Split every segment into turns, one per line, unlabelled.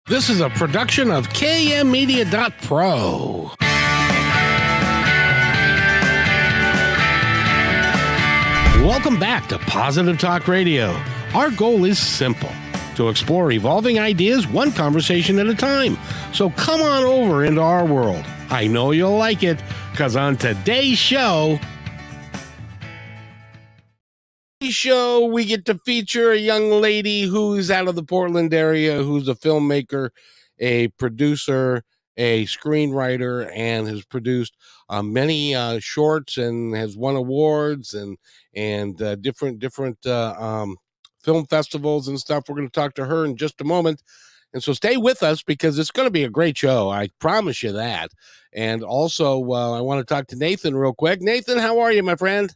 This is a production of kmmedia.pro. Welcome back to Positive Talk Radio. Our goal is simple: to explore evolving ideas one conversation at a time. So come on over into our world. I know you'll like it, because on today's show, we get to feature a young lady who's out of the Portland area, who's a filmmaker, a producer, a screenwriter, and has produced many shorts and has won awards and different film festivals and stuff. We're going to talk to her in just a moment. And so stay with us, because it's going to be a great show. I promise you that. And also, I want to talk to Nathan real quick. Nathan, how are you, my friend?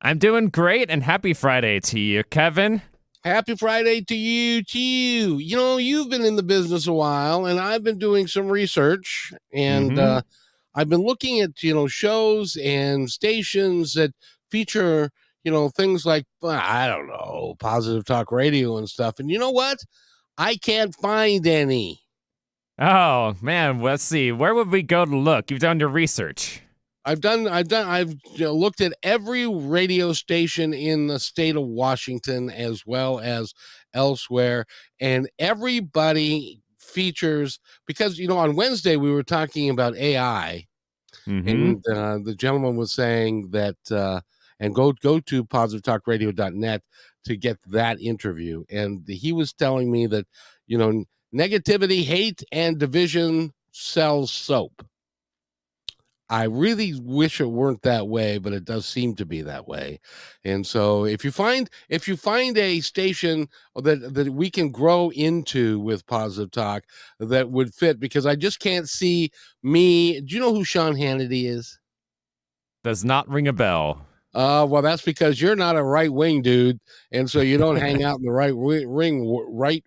I'm doing great, and happy Friday to you, Kevin.
Happy Friday to you, too. You know, you've been in the business a while, and I've been doing some research, and I've been looking at, shows and stations that feature, things like, I don't know, Positive Talk Radio and stuff. And you know what? I can't find any.
Oh, man, let's see. Where would we go to look? You've done your research.
I've looked at every radio station in the state of Washington as well as elsewhere, and everybody features, because on Wednesday we were talking about AI, and the gentleman was saying that and go to positivetalkradio.net to get that interview, and he was telling me that negativity, hate, and division sells soap. I really wish it weren't that way, but it does seem to be that way. And so if you find a station that we can grow into with Positive Talk that would fit, because I just can't see me. Do you know who Sean Hannity is?
Does not ring a bell.
Well, that's because you're not a right wing dude, and so you don't hang out in the right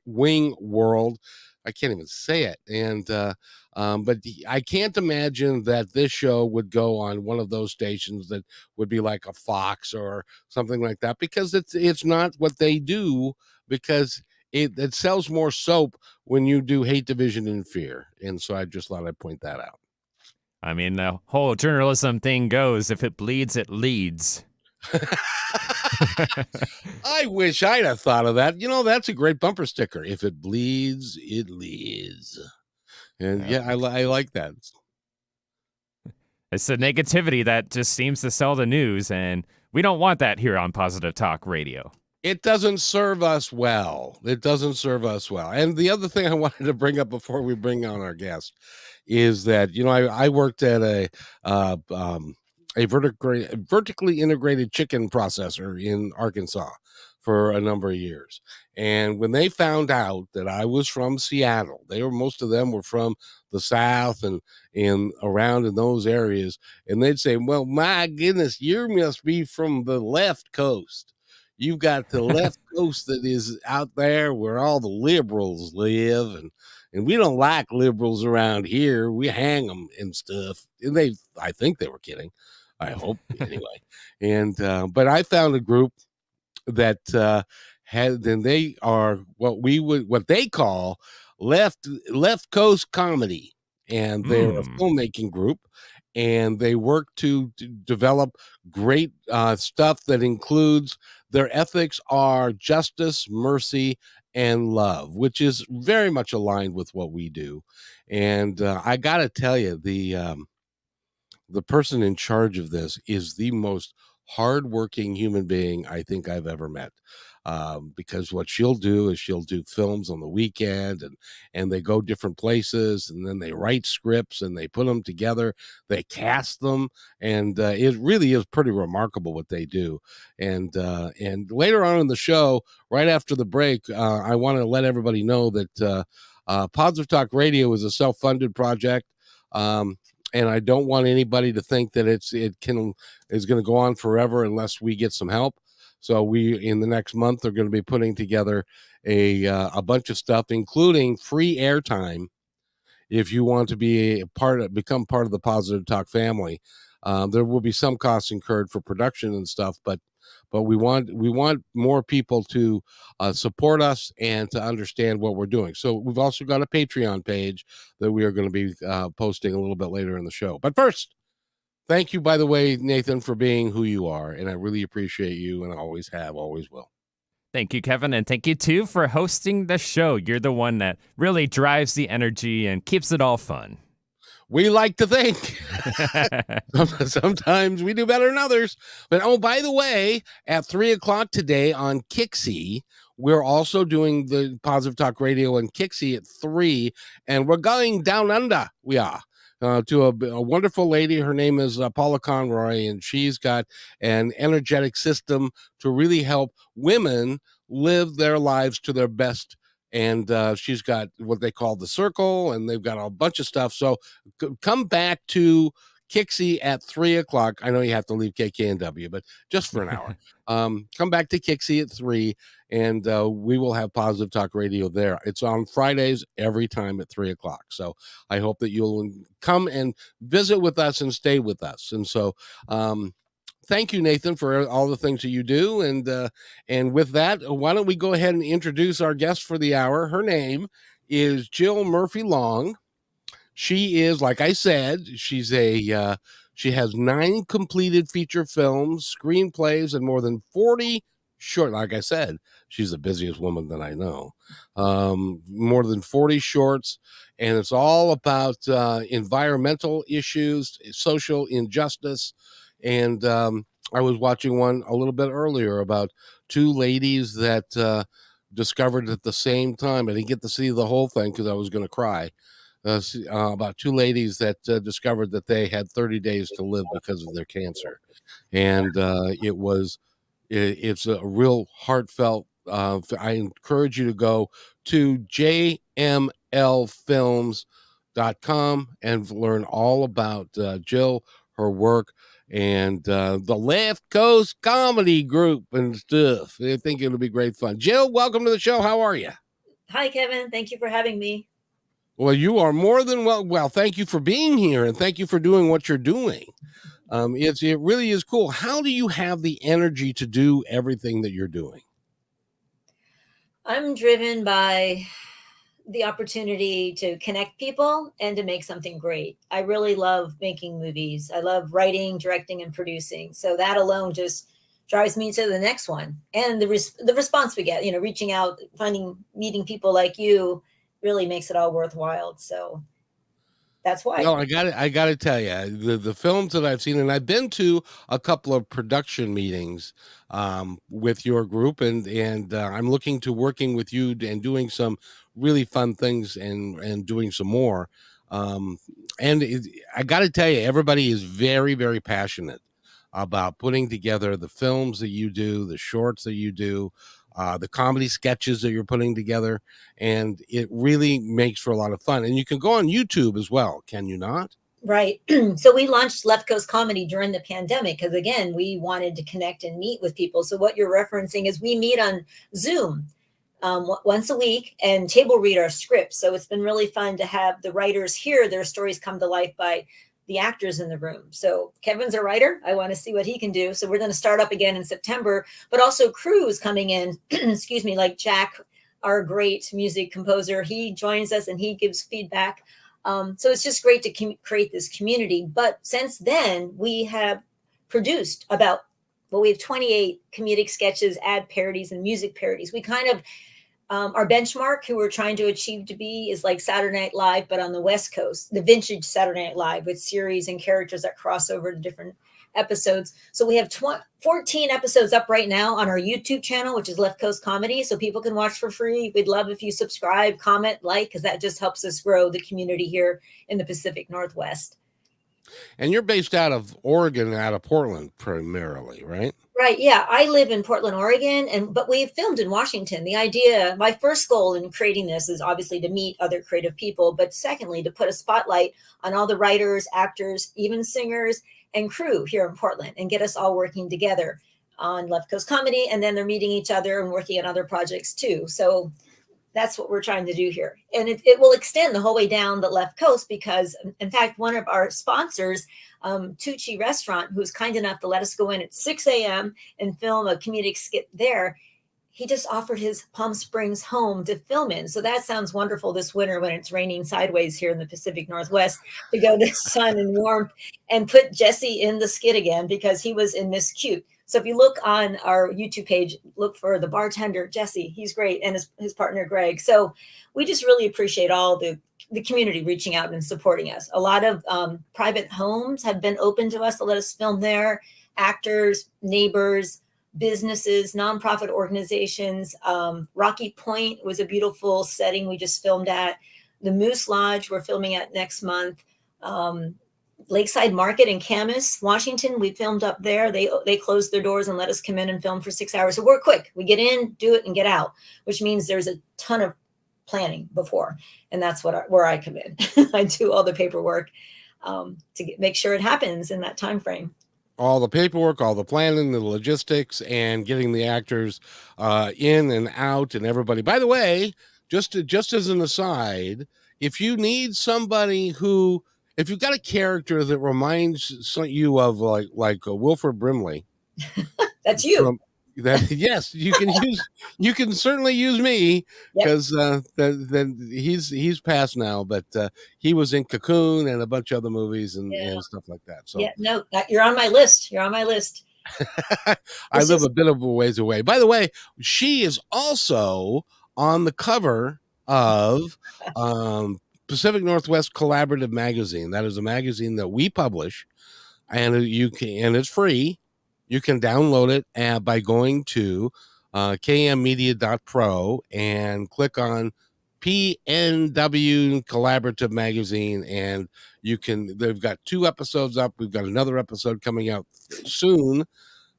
wing world. I can't even say it. And but I can't imagine that this show would go on one of those stations that would be like a Fox or something like that, because it's not what they do, because it sells more soap when you do hate, division, and fear. And so I just thought I'd point that out.
I mean, the whole journalism thing goes, if it bleeds, it leads.
I wish I'd have thought of that. That's a great bumper sticker. If it bleeds, it leads. And yeah, I like that.
It's the negativity that just seems to sell the news, and we don't want that here on Positive Talk Radio.
It doesn't serve us well. And the other thing I wanted to bring up before we bring on our guest is that, I worked at a vertically integrated chicken processor in Arkansas for a number of years. And when they found out that I was from Seattle, most of them were from the South and around in those areas. And they'd say, well, my goodness, you must be from the left coast. You've got the left coast that is out there where all the liberals live. And we don't like liberals around here. We hang them and stuff. And I think they were kidding. I hope anyway. And, but I found a group that, they are what they call left coast comedy. And they're a filmmaking group, and they work to develop great stuff that includes, their ethics are justice, mercy, and love, which is very much aligned with what we do. And I gotta tell you, the person in charge of this is the most hardworking human being I think I've ever met. Because what she'll do is she'll do films on the weekend, and they go different places, and then they write scripts and they put them together, they cast them, and it really is pretty remarkable what they do. And later on in the show, right after the break, I want to let everybody know that Positive Talk Radio is a self-funded project. And I don't want anybody to think that is going to go on forever unless we get some help. So we, in the next month, are going to be putting together a bunch of stuff, including free airtime. If you want to become part of the Positive Talk family, there will be some costs incurred for production and stuff, but but we want more people to support us and to understand what we're doing. So we've also got a Patreon page that we are going to be posting a little bit later in the show. But first, thank you, by the way, Nathan, for being who you are, and I really appreciate you, and I always have, always will.
Thank you, Kevin, and thank you too for hosting the show. You're the one that really drives the energy and keeps it all fun.
We like to think. Sometimes we do better than others. But oh, by the way, at 3:00 today on Kixie, we're also doing the Positive Talk Radio on Kixie at 3, and we're going down under. We are. To a wonderful lady. Her name is Paula Conroy, and she's got an energetic system to really help women live their lives to their best. And she's got what they call the circle, and they've got a bunch of stuff. So come back to Kixie at 3:00. I know you have to leave KKNW, but just for an hour. Come back to Kixie at 3, and we will have Positive Talk Radio there. It's on Fridays every time at 3:00. So I hope that you'll come and visit with us and stay with us. And so thank you, Nathan, for all the things that you do. And with that, why don't we go ahead and introduce our guest for the hour? Her name is Jill Murphy Long. She is, like I said, she has 9 completed feature films, screenplays, and more than 40 short. Like I said, she's the busiest woman that I know. More than 40 shorts, and it's all about environmental issues, social injustice. And I was watching one a little bit earlier about 2 ladies that discovered at the same time. I didn't get to see the whole thing because I was going to cry. About 2 ladies that discovered that they had 30 days to live because of their cancer. And it's a real heartfelt. I encourage you to go to jmlfilms.com and learn all about Jill, her work, and the Left Coast Comedy Group and stuff. I think it'll be great fun. Jill, welcome to the show. How are you?
Hi, Kevin. Thank you for having me.
Well, you are more than well. Well, thank you for being here, and thank you for doing what you're doing. It really is cool. How do you have the energy to do everything that you're doing?
I'm driven by the opportunity to connect people and to make something great. I really love making movies. I love writing, directing, and producing. So that alone just drives me to the next one. And the response we get, reaching out, meeting people like you really makes it all worthwhile. So that's why.
Well, I got to tell you, the films that I've seen, and I've been to a couple of production meetings with your group, and I'm looking to working with you and doing some really fun things and doing some more. I got to tell you, everybody is very, very passionate about putting together the films that you do, the shorts that you do, the comedy sketches that you're putting together, and it really makes for a lot of fun. And you can go on YouTube as well, can you not?
Right. So we launched Left Coast Comedy during the pandemic because, again, we wanted to connect and meet with people. So what you're referencing is we meet on Zoom once a week and table read our scripts. So it's been really fun to have the writers hear their stories come to life by the actors in the room. So Kevin's a writer. I want to see what he can do. So we're going to start up again in September, but also crews coming in, excuse me, like Jack, our great music composer. He joins us and he gives feedback. So it's just great to create this community. But since then, we have produced we have 28 comedic sketches, ad parodies, and music parodies. We kind of our benchmark, who we're trying to achieve to be, is like Saturday Night Live, but on the West Coast, the vintage Saturday Night Live with series and characters that cross over to different episodes. So we have 14 episodes up right now on our YouTube channel, which is Left Coast Comedy. So people can watch for free. We'd love if you subscribe, comment, like, because that just helps us grow the community here in the Pacific Northwest.
And you're based out of Oregon, out of Portland primarily, right?
Right. Yeah. I live in Portland, Oregon, but we've filmed in Washington. The idea, my first goal in creating this is obviously to meet other creative people, but secondly, to put a spotlight on all the writers, actors, even singers and crew here in Portland and get us all working together on Left Coast Comedy. And then they're meeting each other and working on other projects too. So that's what we're trying to do here. And it will extend the whole way down the left coast because, in fact, one of our sponsors, Tucci Restaurant, who's kind enough to let us go in at 6 a.m. and film a comedic skit there, he just offered his Palm Springs home to film in. So that sounds wonderful this winter when it's raining sideways here in the Pacific Northwest, to go to sun and warmth and put Jesse in the skit again because he was in Miss Cute. So if you look on our YouTube page, look for the bartender, Jesse. He's great. And his partner, Greg. So we just really appreciate all the community reaching out and supporting us. A lot of private homes have been open to us to let us film there. Actors, neighbors, businesses, nonprofit organizations. Rocky Point was a beautiful setting we just filmed at. The Moose Lodge we're filming at next month. Lakeside Market in Camas, Washington, we filmed up there. They closed their doors and let us come in and film for 6 hours. So we're quick. We get in, do it, and get out, which means there's a ton of planning before. And that's where I come in. I do all the paperwork to make sure it happens in that time frame.
All the paperwork, all the planning, the logistics, and getting the actors in and out and everybody. By the way, just as an aside, if you need somebody who, if you've got a character that reminds you of like Wilford Brimley,
that's you.
Yes, you can certainly use me because then he's passed now, but he was in Cocoon and a bunch of other movies and stuff like that. So
no, you're on my list.
I live a bit of a ways away. By the way, she is also on the cover of Pacific Northwest Collaborative Magazine. That is a magazine that we publish, and and it's free. You can download it by going to kmmedia.pro and click on PNW Collaborative Magazine, and they've got 2 episodes up. We've got another episode coming out soon,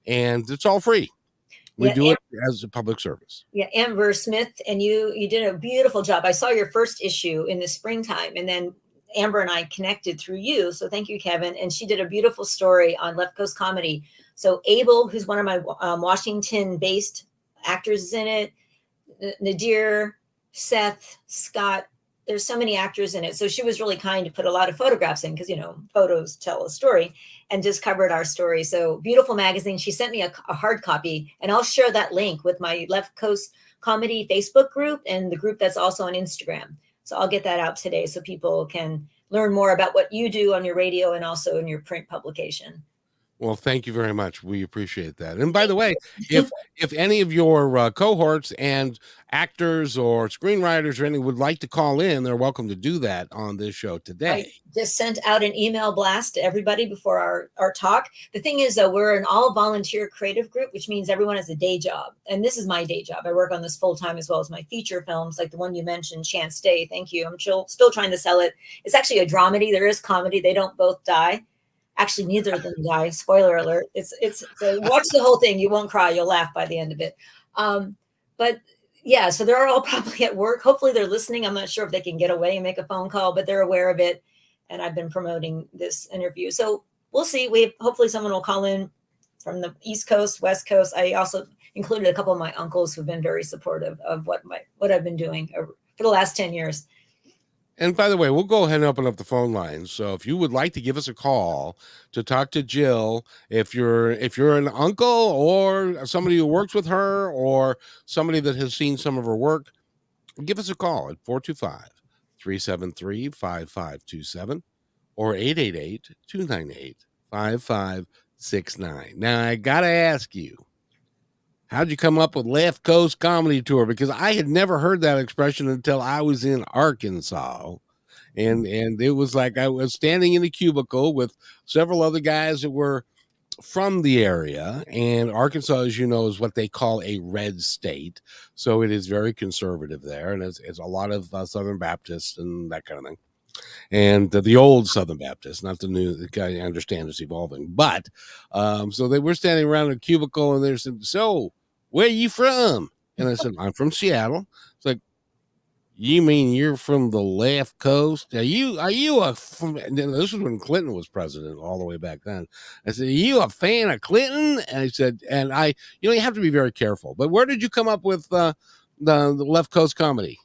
and it's all free. We do it as a public service.
Yeah, Amber Smith, and you did a beautiful job. I saw your first issue in the springtime, and then Amber and I connected through you. So thank you, Kevin. And she did a beautiful story on Left Coast Comedy. So Abel, who's one of my Washington-based actors, is in it. Nadir, Seth, Scott. There's so many actors in it. So she was really kind to put a lot of photographs in because, photos tell a story, and just covered our story. So beautiful magazine. She sent me a hard copy, and I'll share that link with my Left Coast Comedy Facebook group and the group that's also on Instagram. So I'll get that out today so people can learn more about what you do on your radio and also in your print publication.
Well, thank you very much. We appreciate that. And by the way, if any of your cohorts and actors or screenwriters or any would like to call in, they're welcome to do that on this show today.
I just sent out an email blast to everybody before our talk. The thing is, though, we're an all-volunteer creative group, which means everyone has a day job. And this is my day job. I work on this full-time as well as my feature films, like the one you mentioned, Chance Day. Thank you. I'm still trying to sell it. It's actually a dramedy. There is comedy. They don't both die. Actually, neither of them die. Spoiler alert. It's so watch the whole thing. You won't cry. You'll laugh by the end of it. But yeah, so they're all probably at work. Hopefully they're listening. I'm not sure if they can get away and make a phone call, but they're aware of it. And I've been promoting this interview. So we'll see. Hopefully someone will call in from the East Coast, West Coast. I also included a couple of my uncles who've been very supportive of what I've been doing for the last 10 years.
And by the way, we'll go ahead and open up the phone lines. So if you would like to give us a call to talk to Jill, if you're an uncle or somebody who works with her or somebody that has seen some of her work, give us a call at 425-373-5527 or 888-298-5569. Now, I got to ask you, how'd you come up with Left Coast Comedy Tour? Because I had never heard that expression until I was in Arkansas. And it was like I was standing in a cubicle with several other guys that were from the area. And Arkansas, as you know, is what they call a red state. So it is very conservative there. And it's a lot of Southern Baptists and that kind of thing. And the old Southern Baptist, not the new. The guy, I understand, is evolving. But so they were standing around a cubicle, and they said, "So, where are you from?" And I said, "I'm from Seattle." It's like, "You mean you're from the left coast? Are you from?" This was when Clinton was president, all the way back then. I said, "Are you a fan of Clinton?" And I said, "And you have to be very careful. But where did you come up with the left coast comedy?"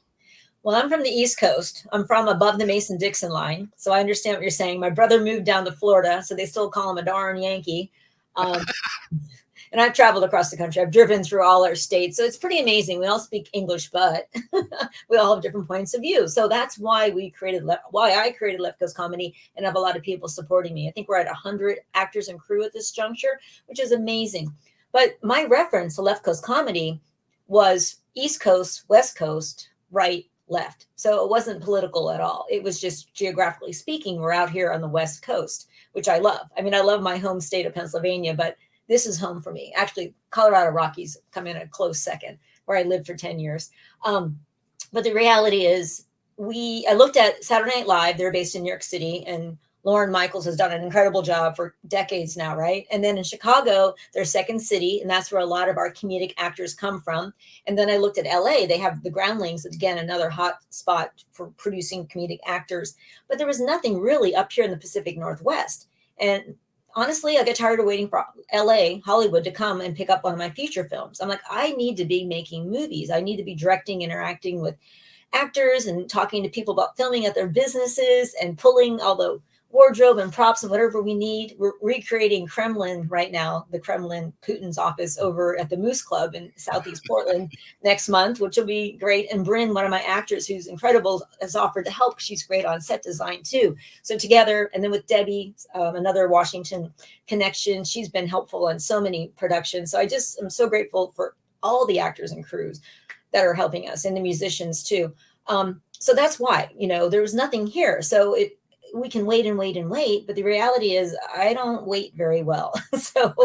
Well, I'm from the East Coast. I'm from above the Mason-Dixon line, so I understand what you're saying. My brother moved down to Florida, so they still call him a darn Yankee. Um, and I've traveled across the country. I've driven through all our states, so it's pretty amazing. We all speak English, but we all have different points of view. So that's why I created Left Coast Comedy, and have a lot of people supporting me. I think we're at 100 actors and crew at this juncture, which is amazing. But my reference to Left Coast Comedy was East Coast, West Coast, right, left. So it wasn't political at all. It was just geographically speaking, we're out here on the West Coast, which I love. I mean, I love my home state of Pennsylvania, but this is home for me. Actually, Colorado Rockies come in a close second, where I lived for 10 years. But the reality is, I looked at Saturday Night Live. They're based in New York City, and Lauren Michaels has done an incredible job for decades now, right? And then in Chicago, their second city, and that's where a lot of our comedic actors come from. And then I looked at LA. They have the Groundlings, again, another hot spot for producing comedic actors. But there was nothing really up here in the Pacific Northwest. And honestly, I got tired of waiting for LA, Hollywood, to come and pick up one of my feature films. I'm like, I need to be making movies. I need to be directing, interacting with actors, and talking to people about filming at their businesses, and pulling all the wardrobe and props and whatever we need. We're recreating Kremlin right now, the Kremlin, Putin's office, over at the Moose Club in Southeast Portland next month, which will be great. And Bryn, one of my actors who's incredible, has offered to help. She's great on set design too. So together, and then with Debbie, another Washington connection, she's been helpful on so many productions. So I just am so grateful for all the actors and crews that are helping us, and the musicians too. So that's why, there was nothing here. So we can wait and wait and wait, but the reality is I don't wait very well. So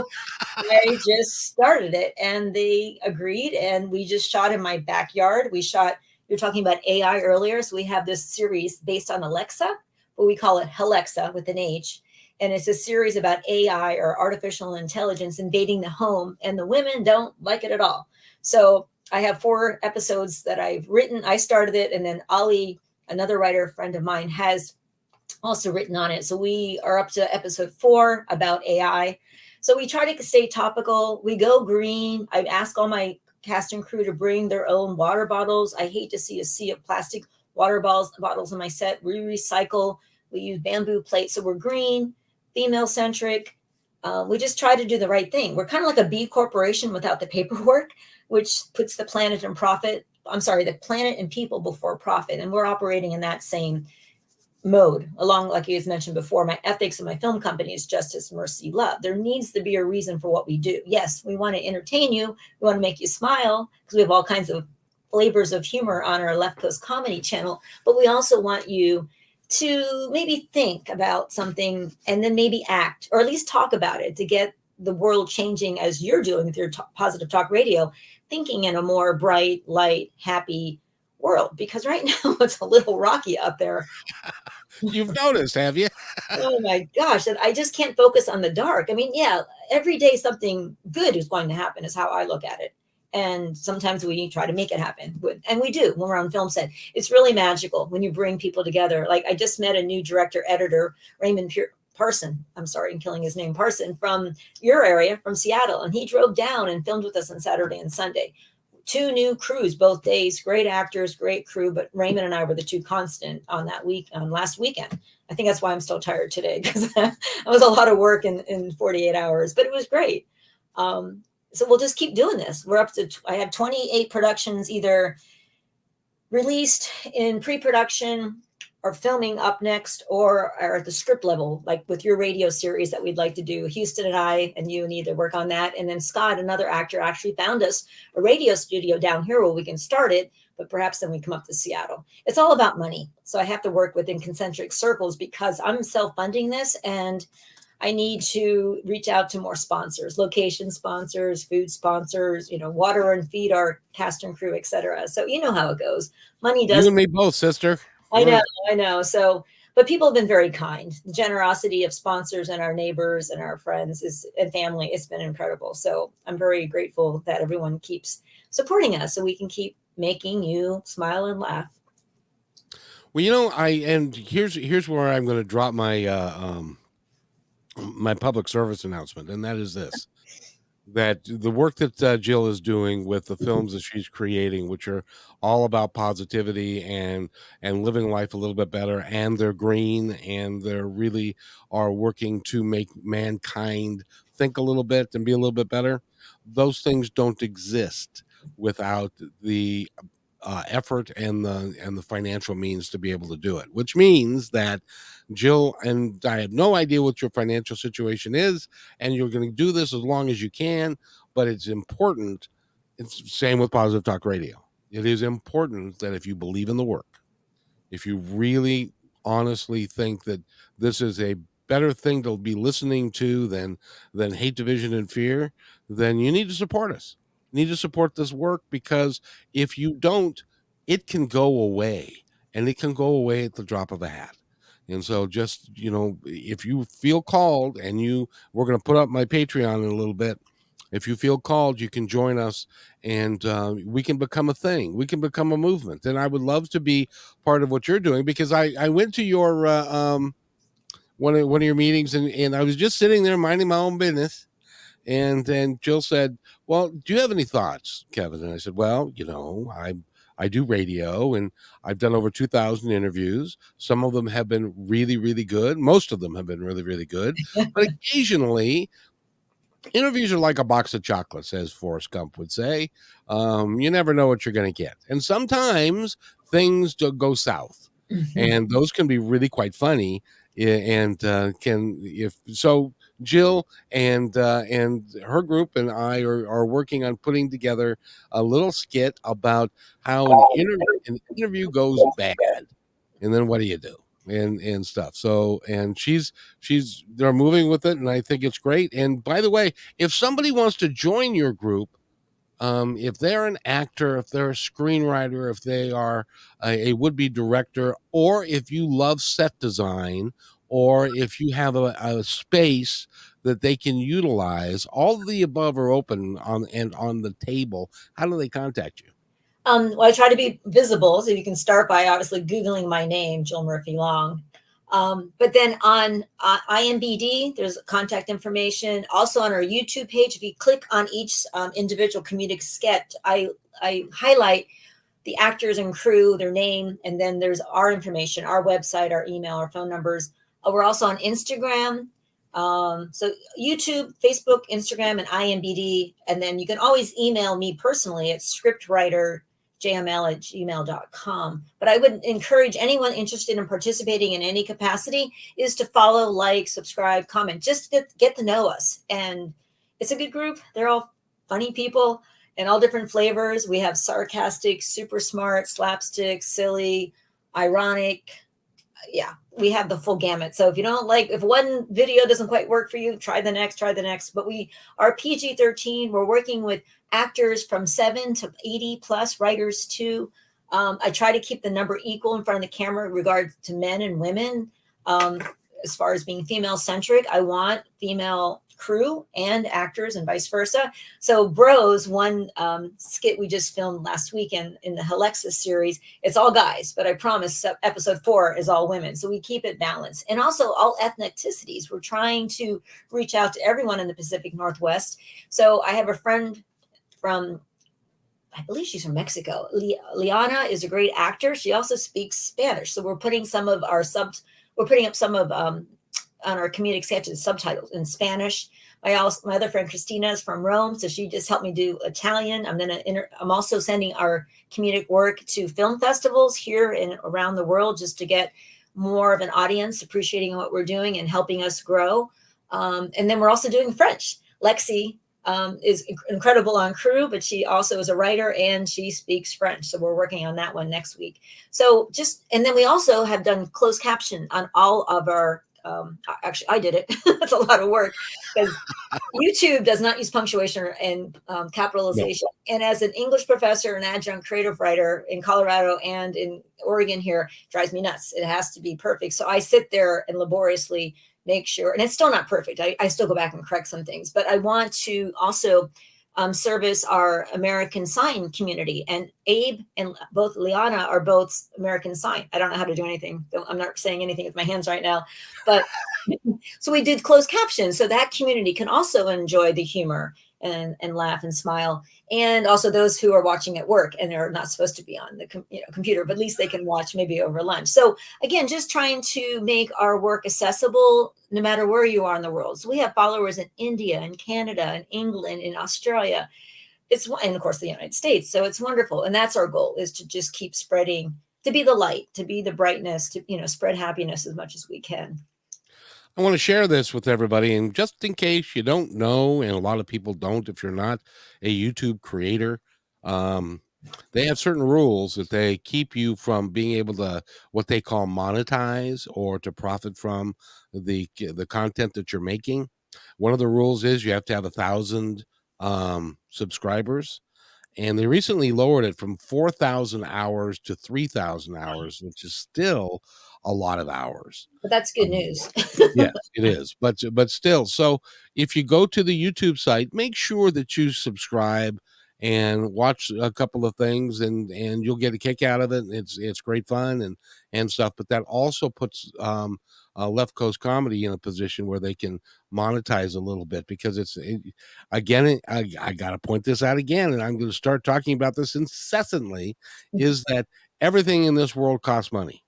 I just started it, and they agreed, and we just shot in my backyard. You're talking about AI earlier. So we have this series based on Alexa, but we call it Alexa with an H. And it's a series about AI, or artificial intelligence, invading the home, and the women don't like it at all. So I have 4 episodes that I've written. I started it, and then Ali, another writer friend of mine, has also written on it. So we are up to episode 4 about AI. So we try to stay topical. We go green. I ask all my cast and crew to bring their own water bottles. I hate to see a sea of plastic water bottles on my set. We recycle. We use bamboo plates. So we're green, female centric. We just try to do the right thing. We're kind of like a B corporation without the paperwork, which puts the planet and the planet and people before profit. And we're operating in that same mode, along, like you mentioned before. My ethics in my film company is justice, mercy, love. There needs to be a reason for what we do. Yes, we want to entertain you. We want to make you smile, because we have all kinds of flavors of humor on our Left Coast Comedy channel. But we also want you to maybe think about something, and then maybe act, or at least talk about it, to get the world changing as you're doing with your Positive Talk Radio, thinking in a more bright, light, happy world. Because right now it's a little rocky out there.
You've noticed, have you?
Oh my gosh, that I just can't focus on the dark. I mean, yeah, every day something good is going to happen, is how I look at it. And sometimes we try to make it happen. And we do when we're on film set. It's really magical when you bring people together. Like, I just met a new director, editor, Raymond Parson. I'm sorry, I'm killing his name, Parson, from your area, from Seattle. And he drove down and filmed with us on Saturday and Sunday. 2 new crews both days, great actors, great crew. But Raymond and I were the 2 constant on last weekend. I think that's why I'm still tired today, because it was a lot of work in 48 hours, but it was great. So we'll just keep doing this. We're up to, I have 28 productions either released in pre-production, or filming up next, or are at the script level, like with your radio series that we'd like to do. Houston and I and you need to work on that. And then Scott, another actor, actually found us a radio studio down here where we can start it, but perhaps then we come up to Seattle. It's all about money. So I have to work within concentric circles, because I'm self-funding this, and I need to reach out to more sponsors, location sponsors, food sponsors, water and feed our cast and crew, etc. So you know how it goes. Money does.
You and me both, sister.
I know. So, but people have been very kind. The generosity of sponsors and our neighbors and our friends and family, it's been incredible. So I'm very grateful that everyone keeps supporting us, so we can keep making you smile and laugh.
Well, here's where I'm going to drop my my public service announcement, and that is this: that the work that Jill is doing with the films that she's creating, which are all about positivity and living life a little bit better, and they're green and they're really are working to make mankind think a little bit and be a little bit better. Those things don't exist without the effort and the financial means to be able to do it. Which means that Jill, and I have no idea what your financial situation is, and you're going to do this as long as you can, but it's important. It's same with Positive Talk Radio. It is important that if you believe in the work, if you really honestly think that this is a better thing to be listening to than hate, division, and fear, then you need to support us. You need to support this work, because if you don't, it can go away, and it can go away at the drop of a hat. And so just, if you feel called, and we're going to put up my Patreon in a little bit. If you feel called, you can join us, and we can become a thing. We can become a movement. And I would love to be part of what you're doing, because I went to your one of your meetings, and I was just sitting there minding my own business. And then Jill said, "Well, do you have any thoughts, Kevin?" And I said, "Well, I do radio, and I've done over 2,000 interviews. Some of them have been really, really good. Most of them have been really, really good. But occasionally, interviews are like a box of chocolates, as Forrest Gump would say. You never know what you're going to get. And sometimes things go south, and those can be really quite funny. And can if so, Jill and her group and I are working on putting together a little skit about how an interview goes bad, and then what do you do, and stuff. So, and they're moving with it, and I think it's great. And by the way, if somebody wants to join your group, if they're an actor, if they're a screenwriter, if they are a would-be director, or if you love set design, or if you have a space that they can utilize, all of the above are open on the table. How do they contact you?
Well, I try to be visible, so you can start by obviously Googling my name, Jill Murphy Long. But then on IMBD, there's contact information. Also on our YouTube page, if you click on each individual comedic sketch, I highlight the actors and crew, their name, and then there's our information, our website, our email, our phone numbers. We're also on Instagram. So YouTube, Facebook, Instagram, and IMBD. And then you can always email me personally at scriptwriterjml@gmail.com. But I would encourage anyone interested in participating in any capacity is to follow, like, subscribe, comment, just get to know us. And it's a good group. They're all funny people in all different flavors. We have sarcastic, super smart, slapstick, silly, ironic. Yeah, we have the full gamut. So if one video doesn't quite work for you, try the next. But we are PG-13. We're working with actors from 7 to 80 plus, writers too. I try to keep the number equal in front of the camera in regards to men and women. As far as being female centric, I want female crew and actors and vice versa. So Bros, one skit we just filmed last weekend in the Halexis series, it's all guys, but I promise episode 4 is all women. So we keep it balanced. And also all ethnicities. We're trying to reach out to everyone in the Pacific Northwest. So I have a friend from, I believe she's from Mexico. Liana is a great actor. She also speaks Spanish. So we're putting some of our on our comedic sketches subtitles in Spanish. My other friend Christina is from Rome, so she just helped me do Italian. I'm also sending our comedic work to film festivals here and around the world, just to get more of an audience appreciating what we're doing and helping us grow. And then we're also doing French. Lexi is incredible on crew, but she also is a writer and she speaks French. So we're working on that one next week. So and then we also have done closed caption on all of our, actually I did it. That's a lot of work because YouTube does not use punctuation and capitalization. No. And as an English professor and adjunct creative writer in Colorado and in Oregon here, it drives me nuts. It has to be perfect. So I sit there and laboriously make sure, and it's still not perfect. I still go back and correct some things, but I want to also service our American Sign community. And Abe and both Liana are both American Sign. I don't know how to do anything. I'm not saying anything with my hands right now, but so we did closed captions so that community can also enjoy the humor and laugh and smile. And also those who are watching at work and they're not supposed to be on the computer, but at least they can watch maybe over lunch. So again, just trying to make our work accessible no matter where you are in the world. So we have followers in India and Canada and England and Australia. And of course the United States. So it's wonderful. And that's our goal, is to just keep spreading, to be the light, to be the brightness, to, spread happiness as much as we can.
I want to share this with everybody. And just in case you don't know, and a lot of people don't, if you're not a YouTube creator, they have certain rules that they keep you from being able to, what they call monetize, or to profit from the content that you're making. One of the rules is you have to have 1,000 subscribers. And they recently lowered it from 4,000 hours to 3,000 hours, which is still a lot of hours.
But that's good news.
Yes, it is. But still, so if you go to the YouTube site, make sure that you subscribe and watch a couple of things, and you'll get a kick out of it. It's great fun and stuff. But that also puts Left Coast Comedy in a position where they can monetize a little bit, because I got to point this out again, and I'm going to start talking about this incessantly, is that everything in this world costs money.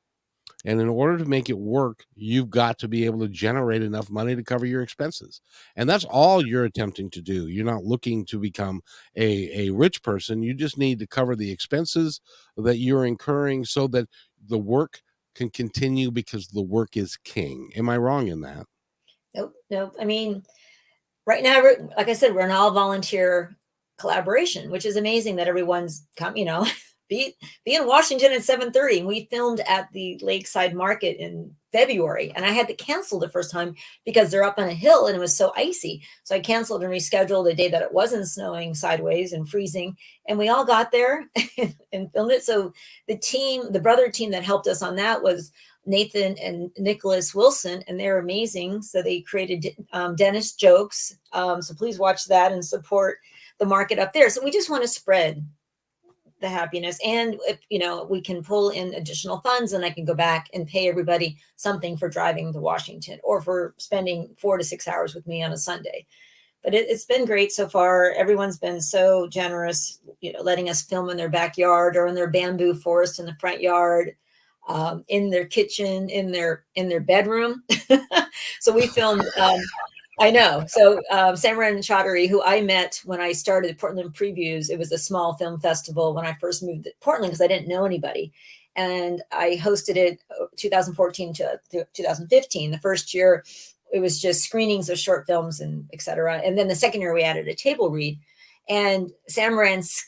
And in order to make it work, you've got to be able to generate enough money to cover your expenses. And that's all you're attempting to do. You're not looking to become a rich person. You just need to cover the expenses that you're incurring so that the work can continue, because the work is king. Am I wrong in that?
Nope. I mean, right now, like I said, we're an all volunteer collaboration, which is amazing that everyone's come, be in Washington at 7:30. And we filmed at the Lakeside Market in February, and I had to cancel the first time because they're up on a hill and it was so icy. So I canceled and rescheduled a day that it wasn't snowing sideways and freezing. And we all got there and filmed it. So the brother team that helped us on that was Nathan and Nicholas Wilson, and they're amazing. So they created dentist jokes. So please watch that and support the market up there. So we just want to spread the happiness, and if we can pull in additional funds, and I can go back and pay everybody something for driving to Washington or for spending 4 to 6 hours with me on a Sunday. But it's been great so far. Everyone's been so generous, letting us film in their backyard or in their bamboo forest in the front yard, in their kitchen, in their bedroom. So we filmed. I know. So Samran Chaudhary, who I met when I started Portland Previews, it was a small film festival when I first moved to Portland because I didn't know anybody. And I hosted it 2014 to 2015. The first year, it was just screenings of short films and et cetera. And then the second year, we added a table read. And Samran's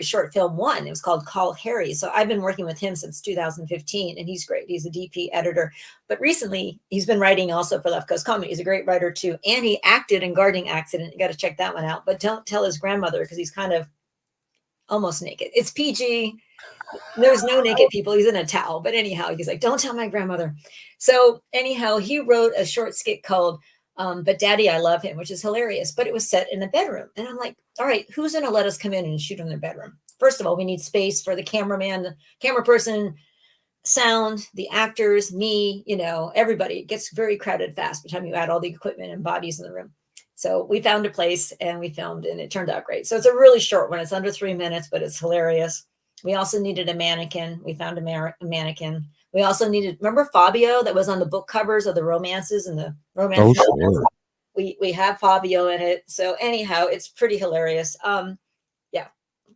short film won. It was called Call Harry. So I've been working with him since 2015, and he's great. He's a DP editor. But recently, he's been writing also for Left Coast Comedy. He's a great writer, too. And he acted in Gardening Accident. You got to check that one out. But don't tell his grandmother, because he's kind of almost naked. It's PG. There's no naked people. He's in a towel. But anyhow, he's like, don't tell my grandmother. So anyhow, he wrote a short skit called But Daddy, I Love Him, which is hilarious. But it was set in a bedroom. And I'm like, all right, who's going to let us come in and shoot in their bedroom? First of all, we need space for the cameraman, the camera person, sound, the actors, me, everybody. It gets very crowded fast by the time you add all the equipment and bodies in the room. So we found a place and we filmed, and it turned out great. So it's a really short one. It's under 3 minutes, but it's hilarious. We also needed a mannequin. We found a mannequin. We also needed, remember Fabio that was on the book covers of the romances and the romance?
Oh, sure.
We have Fabio in it. So anyhow, it's pretty hilarious. Yeah.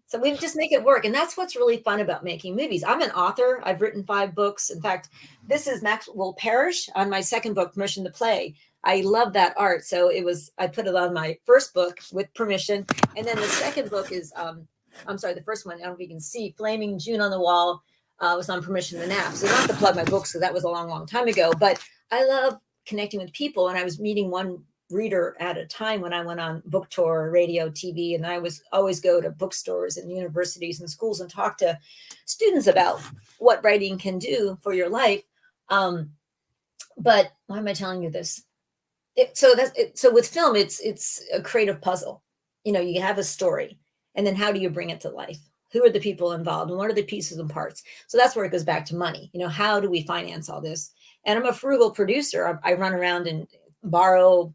So we just make it work. And that's what's really fun about making movies. I'm an author. I've written 5 books. In fact, this is Maxwell Parrish on my second book, Permission to Play. I love that art. So I put it on my first book with permission. And then the second book is, the first one, I don't know if you can see, Flaming June on the Wall, was on permission to nap. So not to plug my books, because that was a long, long time ago. But I love connecting with people. And I was meeting one reader at a time when I went on book tour, radio, TV, and I was always go to bookstores and universities and schools and talk to students about what writing can do for your life. But why am I telling you this? So with film, it's a creative puzzle. You have a story, and then how do you bring it to life? Who are the people involved, and what are the pieces and parts? So that's where it goes back to money. How do we finance all this? And I'm a frugal producer. I run around and borrow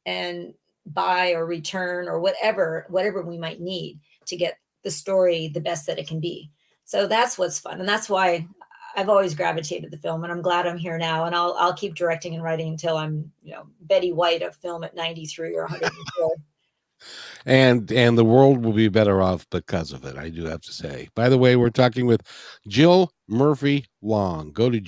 and buy or return or whatever we might need to get the story the best that it can be. So that's what's fun. And that's why I've always gravitated to film, and I'm glad I'm here now. And I'll keep directing and writing until I'm, Betty White of film at 93 or 104.
And the world will be better off because of it, I do have to say. By the way, we're talking with Jill Murphy Long. Go to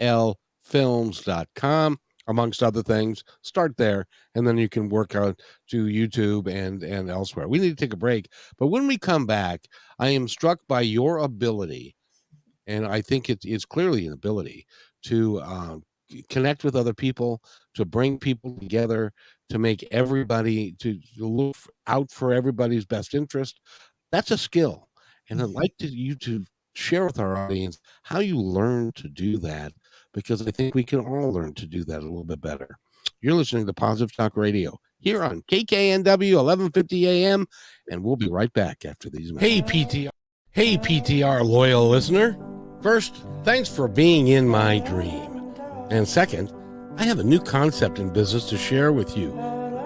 jmlfilms.com, amongst other things. Start there, and then you can work out to YouTube and elsewhere. We need to take a break, but when we come back, I am struck by your ability, and I think it's clearly an ability to connect with other people, to bring people together, to make everybody to look out for everybody's best interest. That's a skill, and I'd like you to share with our audience how you learn to do that, because I think we can all learn to do that a little bit better. You're listening to Positive Talk Radio here on KKNW 1150 AM, and we'll be right back after these messages. Hey PTR loyal listener. First, thanks for being in my dream. And second, I have a new concept in business to share with you.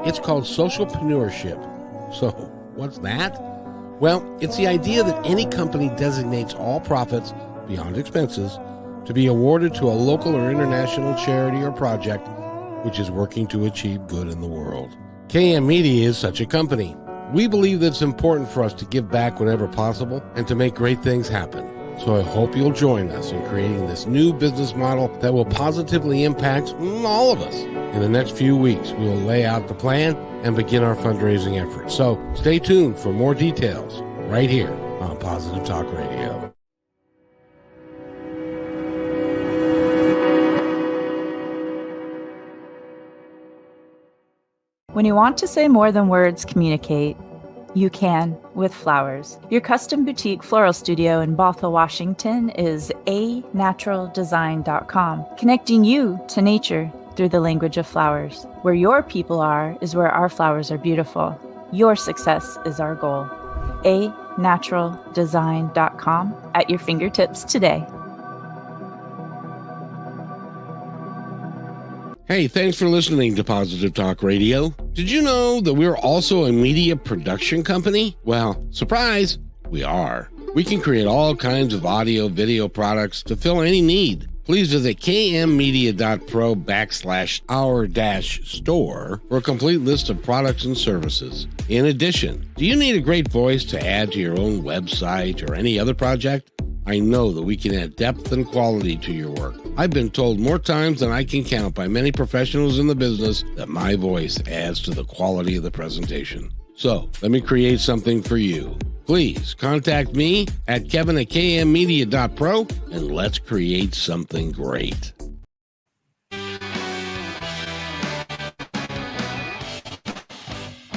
It's called socialpreneurship. So, what's that? Well, it's the idea that any company designates all profits beyond expenses to be awarded to a local or international charity or project which is working to achieve good in the world. KM Media is such a company. We believe that it's important for us to give back whenever possible and to make great things happen. So I hope you'll join us in creating this new business model that will positively impact all of us. In the next few weeks, we will lay out the plan and begin our fundraising efforts. So stay tuned for more details right here on Positive Talk Radio.
When you want to say more than words communicate, you can with flowers. Your custom boutique floral studio in Bothell, Washington is anaturaldesign.com, connecting you to nature through the language of flowers. Where your people are is where our flowers are beautiful. Your success is our goal. anaturaldesign.com at your fingertips today.
Hey, thanks for listening to Positive Talk Radio. Did you know that we're also a media production company? Well, surprise, we are. We can create all kinds of audio, video products to fill any need. Please visit kmmedia.pro/our-store for a complete list of products and services. In addition, do you need a great voice to add to your own website or any other project? I know that we can add depth and quality to your work. I've been told more times than I can count by many professionals in the business that my voice adds to the quality of the presentation. So, let me create something for you. Please contact me at kevin@kmmedia.pro and let's create something great.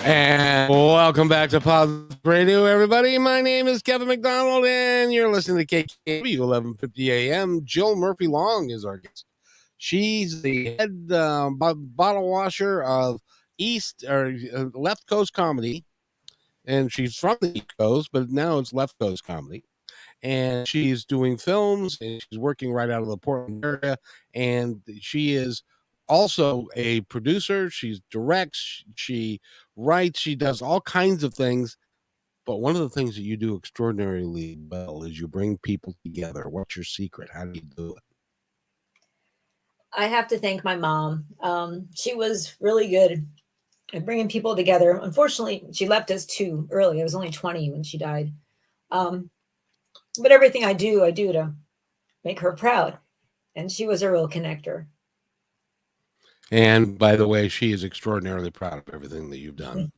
And welcome back to Positive Radio, everybody. My name is Kevin McDonald, and you're listening to KKW 1150 AM. Jill Murphy Long is our guest. She's the head bottle washer of Left Coast Comedy, and she's from the East Coast, but now it's Left Coast Comedy. And she's doing films, and she's working right out of the Portland area, and she is also a producer. She directs, she writes, she does all kinds of things. But one of the things that you do extraordinarily well is you bring people together. What's your secret? How do you do it?
I have to thank my mom. She was really good at bringing people together. Unfortunately, she left us too early. I was only 20 when she died. But everything I do to make her proud. And she was a real connector.
And by the way, she is extraordinarily proud of everything that you've done.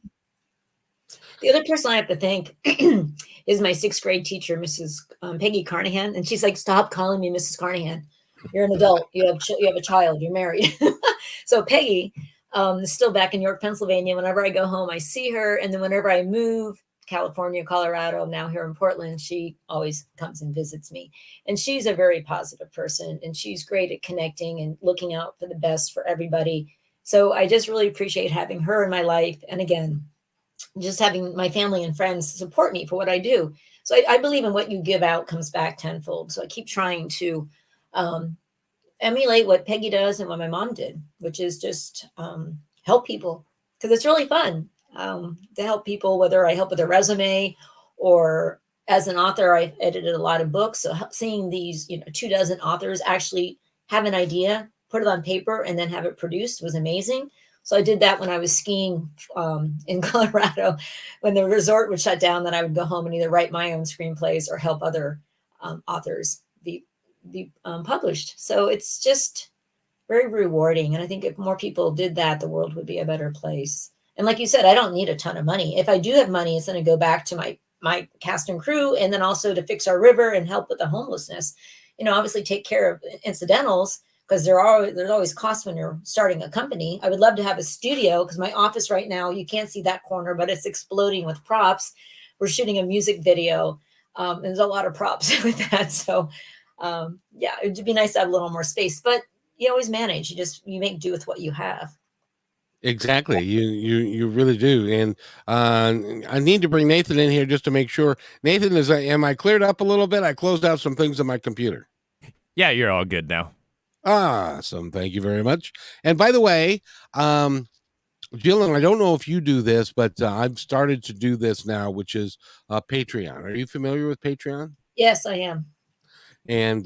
The other person I have to thank is my 6th grade teacher, Mrs. Peggy Carnahan. And she's like, stop calling me Mrs. Carnahan. You're an adult. You have a child. You're married. So Peggy is still back in York, Pennsylvania. Whenever I go home, I see her. And then whenever I move, California, Colorado, now here in Portland, she always comes and visits me. And she's a very positive person, and she's great at connecting and looking out for the best for everybody. So I just really appreciate having her in my life. And again, just having my family and friends support me for what I do. So I believe in what you give out comes back tenfold. So I keep trying to emulate what Peggy does and what my mom did, which is just help people because it's really fun to help people, whether I help with their resume or as an author, I've edited a lot of books. So seeing these, 24 authors actually have an idea, put it on paper, and then have it produced was amazing. So I did that when I was skiing in Colorado. When the resort would shut down, then I would go home and either write my own screenplays or help other authors be published. So it's just very rewarding. And I think if more people did that, the world would be a better place. And like you said, I don't need a ton of money. If I do have money, it's going to go back to my cast and crew, and then also to fix our river and help with the homelessness. Obviously take care of incidentals, because there's always costs when you're starting a company. I would love to have a studio, because my office right now, you can't see that corner, but it's exploding with props. We're shooting a music video. And there's a lot of props with that. So yeah, it'd be nice to have a little more space, but you always manage. You make do with what you have.
Exactly. You really do. And I need to bring Nathan in here just to make sure. Nathan, am I cleared up a little bit? I closed out some things on my computer.
Yeah, you're all good now.
Awesome. Thank you very much. And by the way, Jill, and I don't know if you do this, but I've started to do this now, which is Patreon. Are you familiar with Patreon?
Yes, I am.
And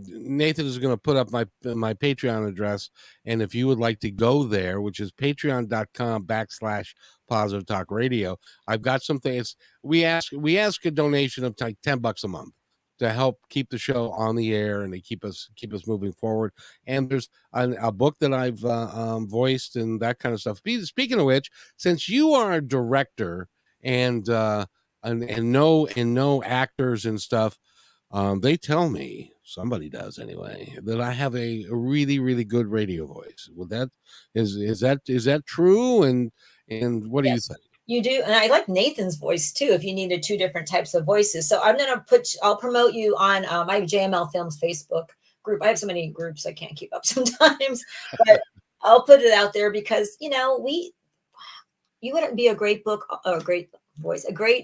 Nathan is going to put up my Patreon address, and if you would like to go there, which is patreon.com/positive talk radio, I've got some things. We ask a donation of like $10 a month to help keep the show on the air and to keep us moving forward. And there's a book that I've voiced and that kind of stuff. Speaking of which, since you are a director and know actors and stuff, they tell me, somebody does anyway, that I have a really, really good radio voice. Well, is that true? And what do you think?
You do. And I like Nathan's voice too, if you needed two different types of voices. So I'll promote you on my JML Films Facebook group. I have so many groups I can't keep up sometimes, but I'll put it out there because, you wouldn't be a great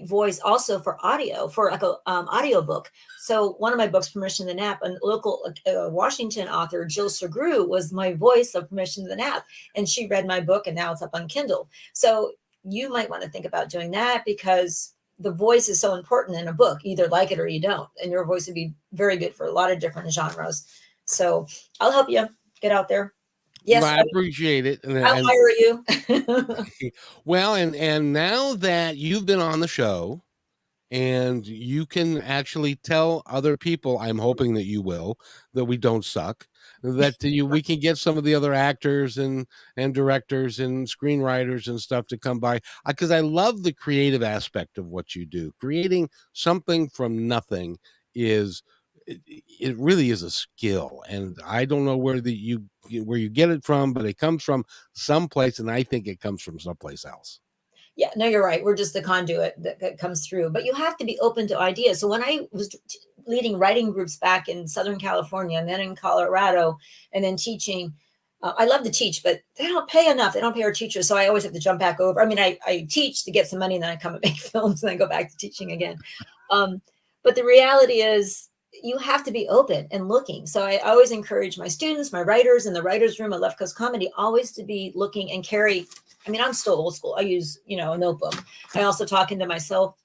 voice also for audio, for like a audio book. So one of my books, Permission to Nap, a local Washington author, Jill Segru, was my voice of Permission to Nap. And she read my book and now it's up on Kindle. So you might want to think about doing that, because the voice is so important in a book. You either like it or you don't. And your voice would be very good for a lot of different genres. So I'll help you get out there. Yes,
well, I appreciate it.
I'll hire you.
Well, and now that you've been on the show and you can actually tell other people, I'm hoping that you will, that we don't suck, that we can get some of the other actors and directors and screenwriters and stuff to come by, because I love the creative aspect of what you do. Creating something from nothing it really is a skill, and I don't know where you get it from, but it comes from someplace, and I think it comes from someplace else.
Yeah, no, you're right. We're just the conduit that comes through, but you have to be open to ideas. So when I was leading writing groups back in Southern California and then in Colorado and then teaching, I love to teach, but they don't pay enough. They don't pay our teachers. So I always have to jump back over. I mean, I teach to get some money and then I come and make films and then go back to teaching again. But the reality is, you have to be open and looking. So I always encourage my students, my writers in the writer's room at Left Coast Comedy, always to be looking and carry. I mean, I'm still old school. I use, a notebook. I also talk into my cell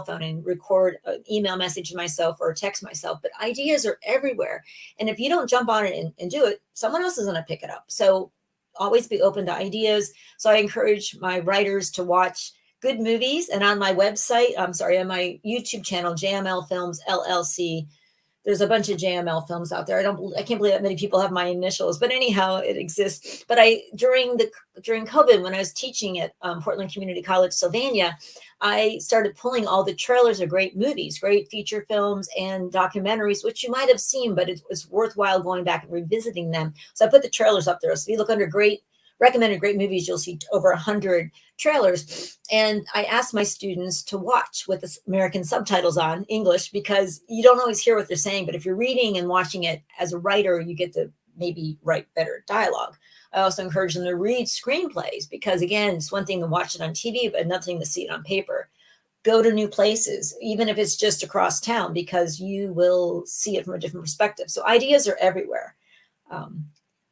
phone and record an email message to myself or text myself. But ideas are everywhere. And if you don't jump on it and do it, someone else is going to pick it up. So always be open to ideas. So I encourage my writers to watch good movies. And on my website, on my YouTube channel, JML Films LLC, there's a bunch of JML films out there. I can't believe that many people have my initials, but anyhow, it exists. But during COVID, when I was teaching at Portland Community College, Sylvania, I started pulling all the trailers of great movies, great feature films and documentaries, which you might have seen, but it's worthwhile going back and revisiting them. So I put the trailers up there. So if you look under recommended great movies, you'll see over 100 trailers. And I asked my students to watch with the American subtitles on English, because you don't always hear what they're saying. But if you're reading and watching it as a writer, you get to maybe write better dialogue. I also encourage them to read screenplays, because again, it's one thing to watch it on TV, but another thing to see it on paper. Go to new places, even if it's just across town, because you will see it from a different perspective. So ideas are everywhere.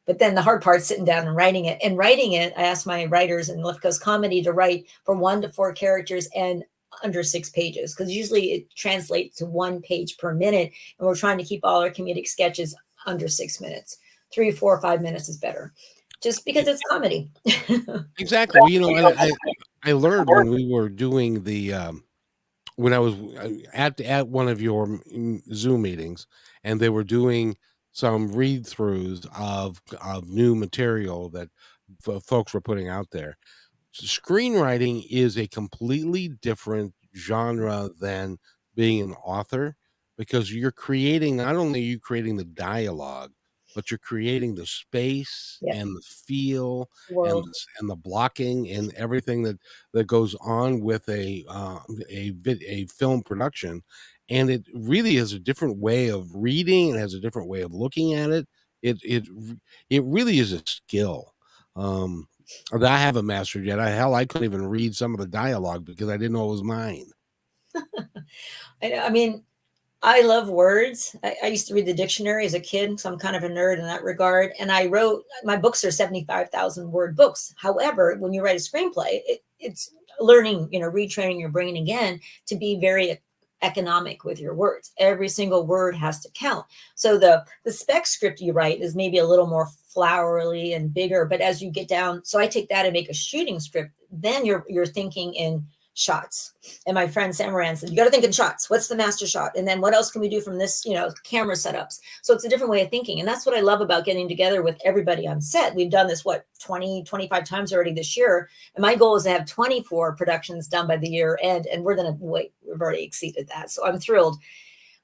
But then the hard part is sitting down and writing it. And writing it, I asked my writers in Left Coast Comedy to write for 1 to 4 characters and under 6 pages, because usually it translates to 1 page per minute. And we're trying to keep all our comedic sketches under 6 minutes. 3, 4, 5 minutes is better, just because it's comedy.
Exactly. Well, you know, I learned when we were doing the when I was at one of your Zoom meetings, and they were doing some read throughs of new material that folks were putting out there. Screenwriting is a completely different genre than being an author, because you're creating, not only are you creating the dialogue, but you're creating the space
Yeah.
and the feel and
World.
and the blocking and everything that goes on with a film production. And it really is a different way of reading. It has a different way of looking at it. It really is a skill. That I haven't mastered yet. I couldn't even read some of the dialogue because I didn't know it was mine.
I mean, I love words. I used to read the dictionary as a kid, so I'm kind of a nerd in that regard. And I wrote, my books are 75,000 word books. However, when you write a screenplay, it's learning, retraining your brain again to be very economic with your words. Every single word has to count. So the spec script you write is maybe a little more flowery and bigger, but as you get down, so I take that and make a shooting script, then you're thinking in shots. And my friend Sam Moran said, you got to think in shots. What's the master shot? And then what else can we do from this, camera setups? So it's a different way of thinking. And that's what I love about getting together with everybody on set. We've done this, 20, 25 times already this year. And my goal is to have 24 productions done by the year end. And we're going to wait. We've already exceeded that. So I'm thrilled.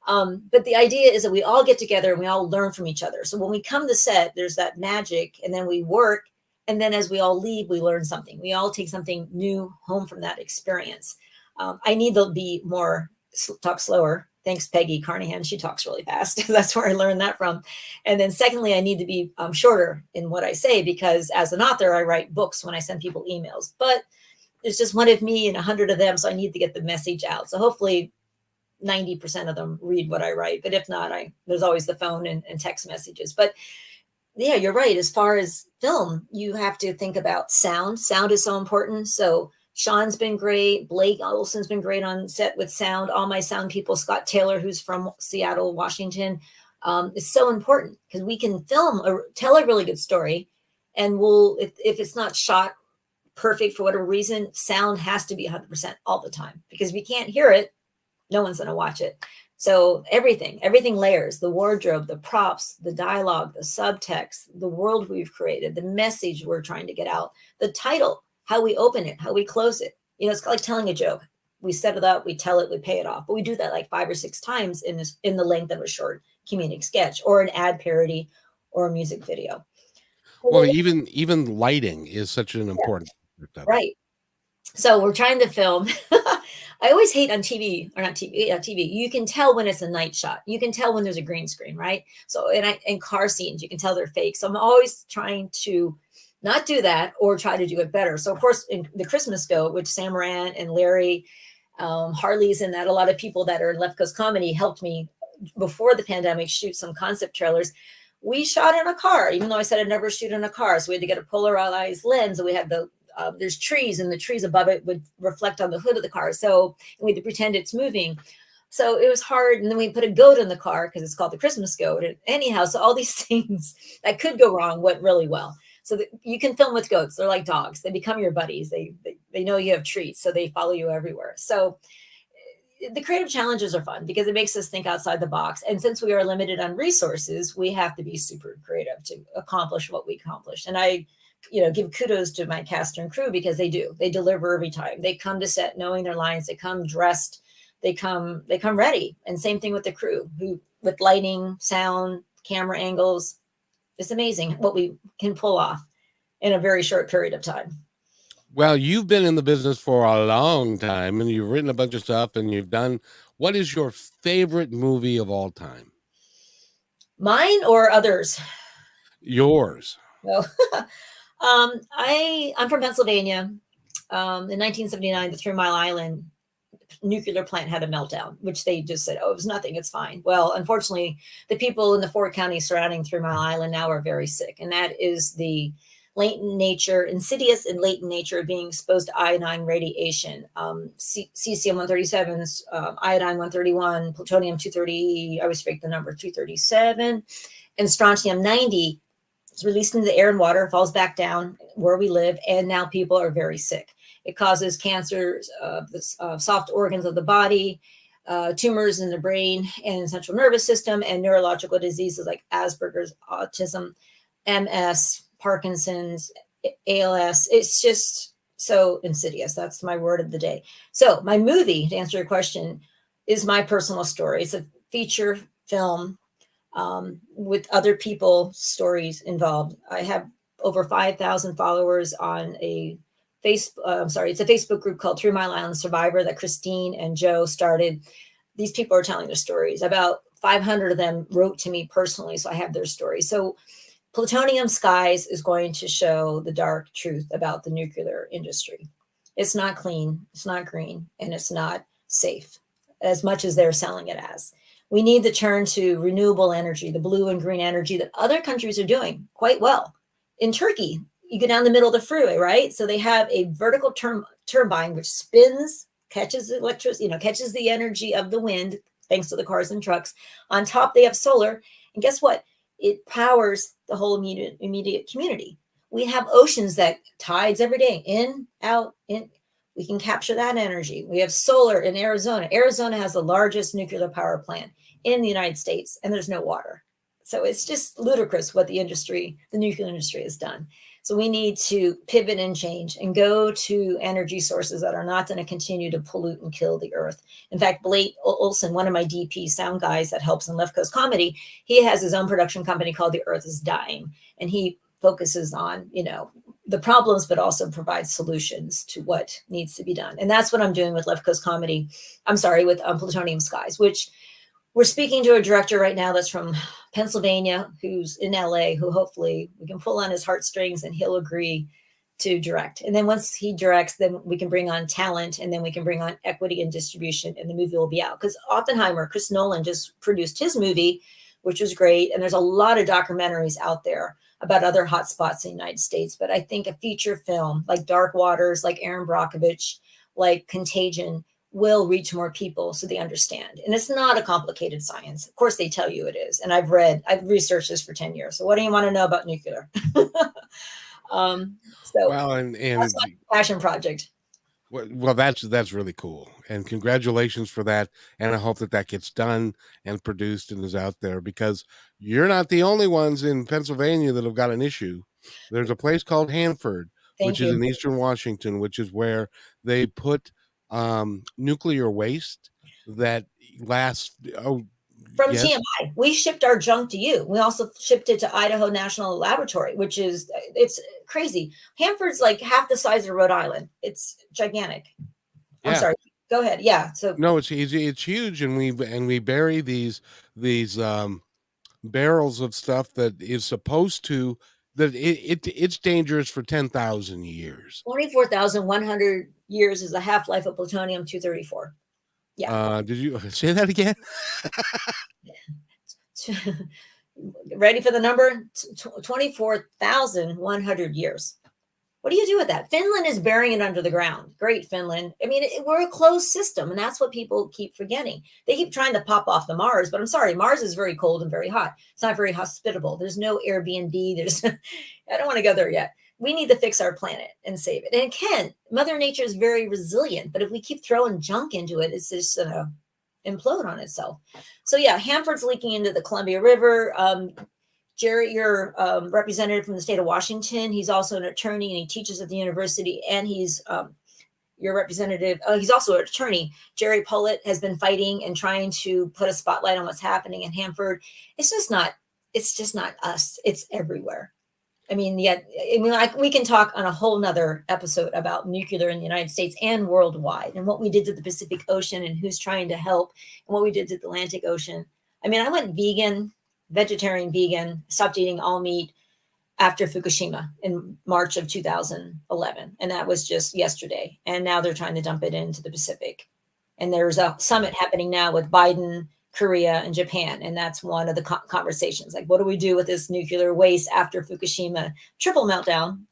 But the idea is that we all get together and we all learn from each other. So when we come to set, there's that magic, and then we work. And then as we all leave, we learn something. We all take something new home from that experience. I need to be talk slower. Thanks, Peggy Carnahan. She talks really fast. That's where I learned that from. And then secondly, I need to be shorter in what I say, because as an author, I write books when I send people emails. But there's just one of me and 100 of them, so I need to get the message out. So hopefully 90% of them read what I write. But if not, there's always the phone and text messages. But yeah, you're right. As far as film, you have to think about sound. Sound is so important. So Sean's been great. Blake Olson's been great on set with sound. All my sound people, Scott Taylor, who's from Seattle, Washington, is so important, because we can tell a really good story. And if it's not shot perfect for whatever reason, sound has to be 100% all the time, because if you can't hear it, no one's going to watch it. So everything layers: the wardrobe, the props, the dialogue, the subtext, the world we've created, the message we're trying to get out, the title, how we open it, how we close it. It's like telling a joke. We set it up, we tell it, we pay it off. But we do that like 5 or 6 times in the length of a short comedic sketch or an ad parody or a music video.
Well, even lighting is such an important aspect of it.
Right. So we're trying to film. I always hate on TV, or not TV, TV. You can tell when it's a night shot. You can tell when there's a green screen, right? So in car scenes, you can tell they're fake. So I'm always trying to not do that, or try to do it better. So of course, in the Christmas Go, which Sam Moran and Larry Harley's in that, a lot of people that are in Left Coast Comedy helped me before the pandemic shoot some concept trailers. We shot in a car, even though I said I'd never shoot in a car. So we had to get a polarized lens, and we had there's trees, and the trees above it would reflect on the hood of the car. So we had to pretend it's moving. So it was hard. And then we put a goat in the car because it's called the Christmas goat. And anyhow, so all these things that could go wrong went really well. So that you can film with goats. They're like dogs. They become your buddies. They know you have treats, so they follow you everywhere. So the creative challenges are fun because it makes us think outside the box. And since we are limited on resources, we have to be super creative to accomplish what we accomplish. And I give kudos to my cast and crew, because they deliver every time. They come to set knowing their lines. They come dressed. They come ready. And same thing with the crew, who with lighting, sound, camera angles. It's amazing what we can pull off in a very short period of time.
Well, you've been in the business for a long time, and you've written a bunch of stuff, and you've done. What is your favorite movie of all time?
Mine or others?
Yours.
No. I'm from Pennsylvania. In 1979, the 3 Mile Island nuclear plant had a meltdown, which they just said, oh, it was nothing, it's fine. Well, unfortunately, the people in the 4 counties surrounding 3 Mile Island now are very sick. And that is the insidious and latent nature of being exposed to iodine radiation, cesium-137, iodine-131, plutonium-230, I always forget the number, 237, and strontium-90 is released into the air and water, falls back down where we live, and now people are very sick. It causes cancers of the soft organs of the body, tumors in the brain and central nervous system, and neurological diseases like Asperger's, autism, MS, Parkinson's, ALS. It's just so insidious. That's my word of the day. So my movie, to answer your question, is my personal story. It's a feature film with other people's stories involved. I have over 5,000 followers on a it's a Facebook group called 3 Mile Island Survivor that Christine and Joe started. These people are telling their stories. About 500 of them wrote to me personally, so I have their stories. So Plutonium Skies is going to show the dark truth about the nuclear industry. It's not clean, it's not green, and it's not safe as much as they're selling it as. We need to turn to renewable energy, the blue and green energy that other countries are doing quite well. In Turkey, you go down the middle of the freeway, right? So they have a vertical turbine which spins, catches electricity, catches the energy of the wind, thanks to the cars and trucks. On top, they have solar. And guess what? It powers the whole immediate community. We have oceans that tides every day, in, out, in. We can capture that energy. We have solar in Arizona. Arizona has the largest nuclear power plant in the United States, and there's no water. So it's just ludicrous what the nuclear industry has done. So we need to pivot and change and go to energy sources that are not going to continue to pollute and kill the earth. In fact, Blake Olson, one of my DP sound guys that helps in Left Coast Comedy, he has his own production company called The Earth is Dying. And he focuses on, the problems, but also provides solutions to what needs to be done. And that's what I'm doing with Left Coast Comedy. With Plutonium Skies, which we're speaking to a director right now that's from Pennsylvania, who's in LA, who hopefully we can pull on his heartstrings and he'll agree to direct. And then once he directs, then we can bring on talent, and then we can bring on equity and distribution, and the movie will be out. Because Oppenheimer, Chris Nolan just produced his movie, which was great. And there's a lot of documentaries out there about other hotspots in the United States. But I think a feature film like Dark Waters, like Aaron Brockovich, like Contagion, will reach more people so they understand. And it's not a complicated science. Of course, they tell you it is. And I've researched this for 10 years. So what do you want to know about nuclear? That's my passion project.
Well, that's really cool. And congratulations for that. And I hope that gets done and produced and is out there, because you're not the only ones in Pennsylvania that have got an issue. There's a place called Hanford, which is in Eastern Washington, which is where they put nuclear waste that lasts
from TMI. We shipped our junk to you. We also shipped it to Idaho National Laboratory, it's crazy. Hanford's like half the size of Rhode Island. It's gigantic. Yeah. I'm sorry. Go ahead. Yeah. So
no, it's huge, and we bury these barrels of stuff that is supposed to it's dangerous for 10,000 years.
24,100 years is the half-life of plutonium-234.
Yeah. Did you say that again?
Ready for the number? 24,100 years. What do you do with that? Finland is burying it under the ground. Great, Finland. I mean, we're a closed system, and that's what people keep forgetting. They keep trying to pop off the Mars, but I'm sorry, Mars is very cold and very hot. It's not very hospitable. There's no Airbnb. I don't want to go there yet. We need to fix our planet and save it. And it can. Mother Nature is very resilient, but if we keep throwing junk into it, it's just going to implode on itself. So yeah, Hanford's leaking into the Columbia River. Jerry, your representative from the state of Washington, he's also an attorney and he teaches at the university, and he's your representative. He's also an attorney. Jerry Pullett has been fighting and trying to put a spotlight on what's happening in Hanford. It's just not us. It's everywhere. I mean, we can talk on a whole nother episode about nuclear in the United States and worldwide, and what we did to the Pacific Ocean and who's trying to help, and what we did to the Atlantic Ocean. I mean, I went vegetarian, stopped eating all meat after Fukushima in March of 2011. And that was just yesterday. And now they're trying to dump it into the Pacific. And there's a summit happening now with Biden, Korea, and Japan. And that's one of the conversations. Like, what do we do with this nuclear waste after Fukushima triple meltdown?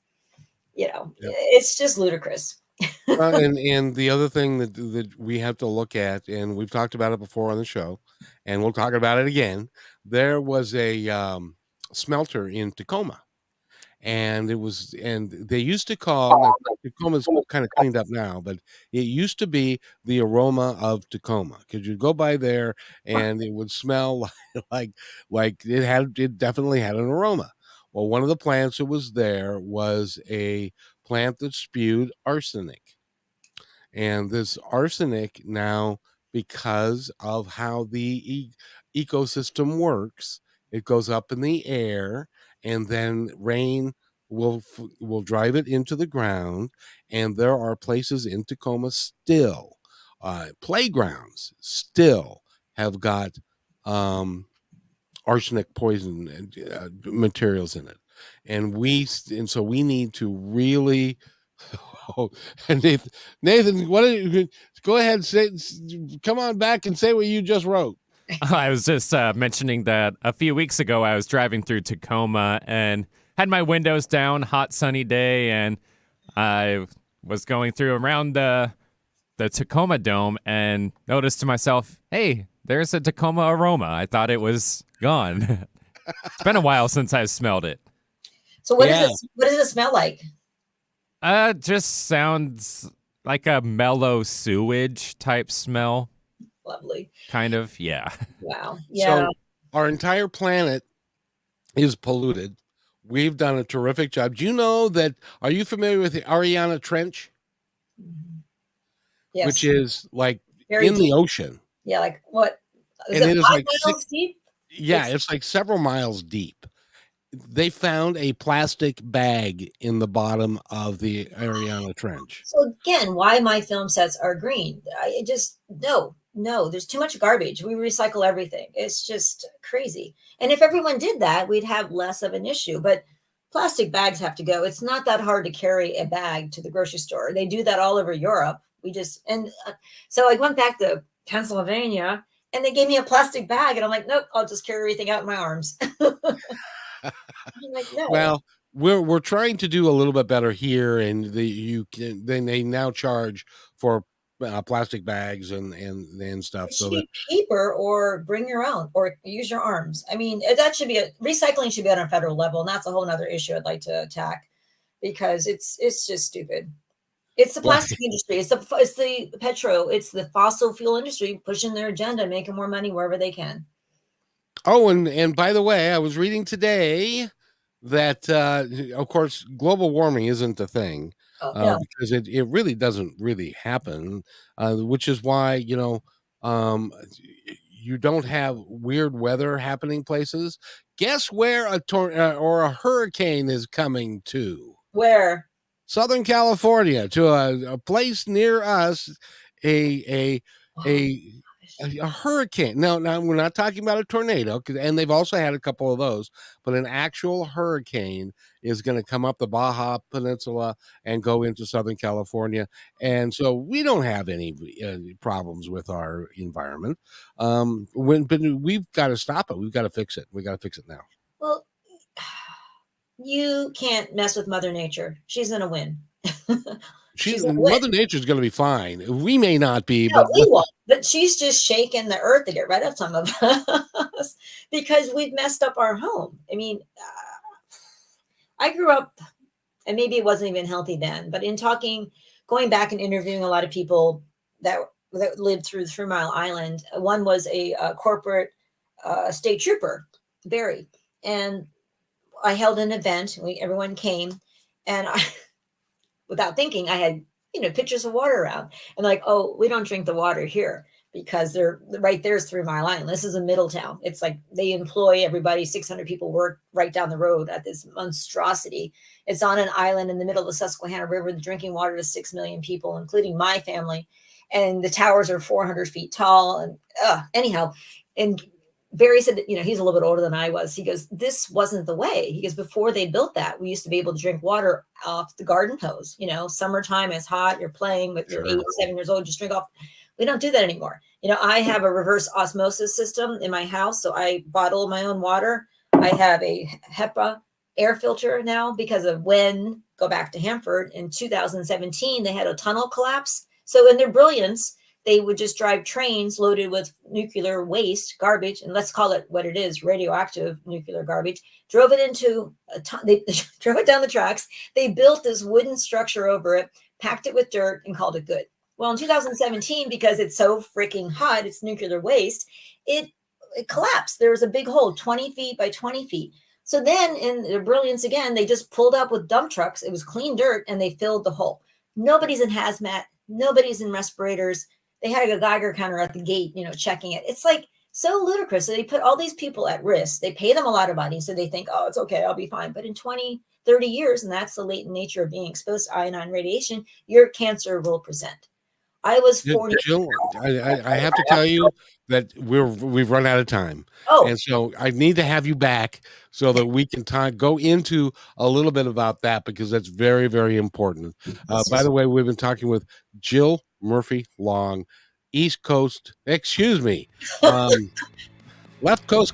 It's just ludicrous.
And the other thing that we have to look at, and we've talked about it before on the show, and we'll talk about it again. There was a smelter in Tacoma, and they used to call, now, Tacoma's kind of cleaned up now, but it used to be the aroma of Tacoma, because you'd go by there and it would smell like it definitely had an aroma. Well, one of the plants that was there was a plant that spewed arsenic. And this arsenic now, because of how the ecosystem works, it goes up in the air, and then rain will drive it into the ground. And there are places in Tacoma still, playgrounds still have got arsenic poison materials in it, and so we need to really. Oh, and Nathan, go ahead, come on back and say what you just wrote.
I was just mentioning that a few weeks ago I was driving through Tacoma and had my windows down, hot sunny day, and I was going through around the Tacoma Dome and noticed to myself, hey, there's a Tacoma aroma. I thought it was gone. It's been a while since I've smelled it.
So what does it smell like?
Just sounds like a mellow sewage type smell.
Lovely.
Kind of, yeah.
Wow. Yeah.
So our entire planet is polluted. We've done a terrific job. Do you know that? Are you familiar with the Ariana Trench?
Yes.
Which is like
very
in
deep.
the ocean.
Yeah, like what?
And it is like
5 miles deep?
Yeah, it's like several miles deep. They found a plastic bag in the bottom of the Ariana Trench.
So again, why my film sets are green? I just no. There's too much garbage. We recycle everything. It's just crazy. And if everyone did that, we'd have less of an issue. But plastic bags have to go. It's not that hard to carry a bag to the grocery store. They do that all over Europe. So I went back to Pennsylvania, and they gave me a plastic bag, and I'm like, nope, I'll just carry everything out in my arms. I'm like, no.
Well, we're trying to do a little bit better here, and they now charge for plastic bags and stuff. So that
cheaper, or bring your own, or use your arms. I mean, that should be recycling should be on a federal level, and that's a whole other issue I'd like to attack, because it's just stupid. It's the plastic industry. It's the fossil fuel industry pushing their agenda, making more money wherever they can.
Oh, and by the way, I was reading today that of course global warming isn't a thing,
No.
because it really doesn't really happen, which is why you don't have weird weather happening places. Guess where a hurricane is coming to?
Where?
Southern California, to a place near us, a hurricane. Now we're not talking about a tornado, and they've also had a couple of those, but an actual hurricane is going to come up the Baja Peninsula and go into Southern California. And so we don't have any problems with our environment. But we've got to stop it. We've got to fix it. We got to fix it now.
Well, you can't mess with Mother Nature. She's going to win.
Mother Nature's going to be fine. We may not be,
no, we won't. But she's just shaking the earth to get rid of some of us because we've messed up our home. I mean, I grew up, and maybe it wasn't even healthy then, but going back and interviewing a lot of people that lived through 3 Mile Island, one was a corporate state trooper, Barry, and I held an event. Everyone came, and I, without thinking, I had pitchers of water around, and like, oh, we don't drink the water here because they're right there's 3 Mile Island. This is a middle town. It's like they employ everybody. 600 people work right down the road at this monstrosity. It's on an island in the middle of the Susquehanna River. The drinking water to 6 million people, including my family, and the towers are 400 feet tall. And anyhow, and Barry said that, he's a little bit older than I was. He goes, this wasn't the way. He goes, before they built that, we used to be able to drink water off the garden hose. Summertime, it's hot, you're playing with your 8, 7 years old, just drink off. We don't do that anymore. I have a reverse osmosis system in my house, so I bottle my own water. I have a HEPA air filter now because of go back to Hanford in 2017, they had a tunnel collapse. So in their brilliance, they would just drive trains loaded with nuclear waste, garbage, and let's call it what it is, radioactive nuclear garbage, drove it they drove it down the tracks. They built this wooden structure over it, packed it with dirt, and called it good. Well, in 2017, because it's so freaking hot, it's nuclear waste, it collapsed. There was a big hole, 20 feet by 20 feet. So then in their brilliance again, they just pulled up with dump trucks. It was clean dirt and they filled the hole. Nobody's in hazmat. Nobody's in respirators. They had a Geiger counter at the gate, checking it. It's like so ludicrous. So they put all these people at risk. They pay them a lot of money. So they think, oh, it's okay, I'll be fine. But in 20, 30 years, and that's the latent nature of being exposed to iodine radiation, your cancer will present. I was 40.
Jill, I have to tell you that we've run out of time.
Oh,
and so I need to have you back so that we can go into a little bit about that, because that's very, very important. By the way, we've been talking with Jill Murphy Long, Left Coast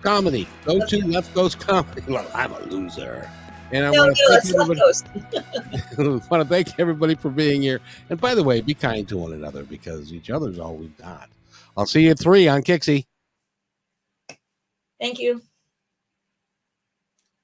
Comedy. Go to Left Coast Comedy. Well, I'm a loser. And I want to thank everybody for being here. And by the way, be kind to one another, because each other's all we've got. I'll see you at 3 on Kixie.
Thank you.